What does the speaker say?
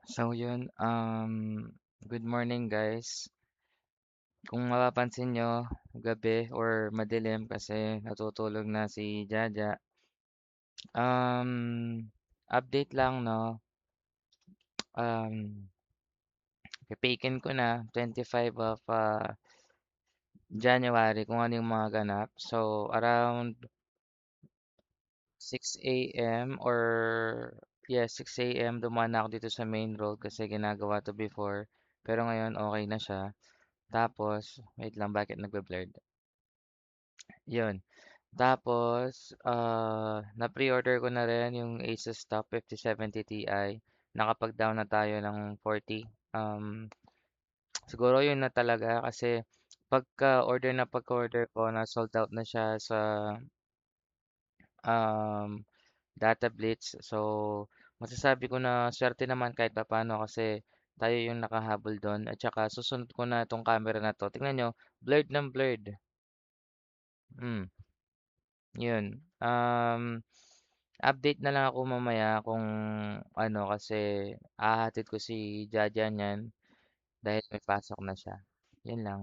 So yun, good morning guys. Kung mapapansin nyo, gabi or madilim kasi natutulog na si Jaja. Update lang no, um, pipikin ko na 25 of January kung ano yung mga ganap. So around 6 a.m. or yeah, 6 a.m. dumaan na ako dito sa main road kasi ginagawa to before. Pero ngayon okay na siya. Tapos, wait lang, bakit nagbe-blurred? Yun. Tapos, na-pre-order ko na rin yung Asus Top 5070 Ti. Nakapag-down na tayo ng 40. Siguro yun na talaga kasi pagka-order ko na sold out na siya sa um, Data Blitz. So, masasabi ko na swerte naman kahit papaano kasi tayo yung nakahabol doon. At saka susunod ko na itong camera na to. Tingnan nyo, blurred ng blurred. Hmm, yun. Update na lang ako mamaya kung ano kasi hahatid ko si Jaja niyan dahil may pasok na siya. Yun lang.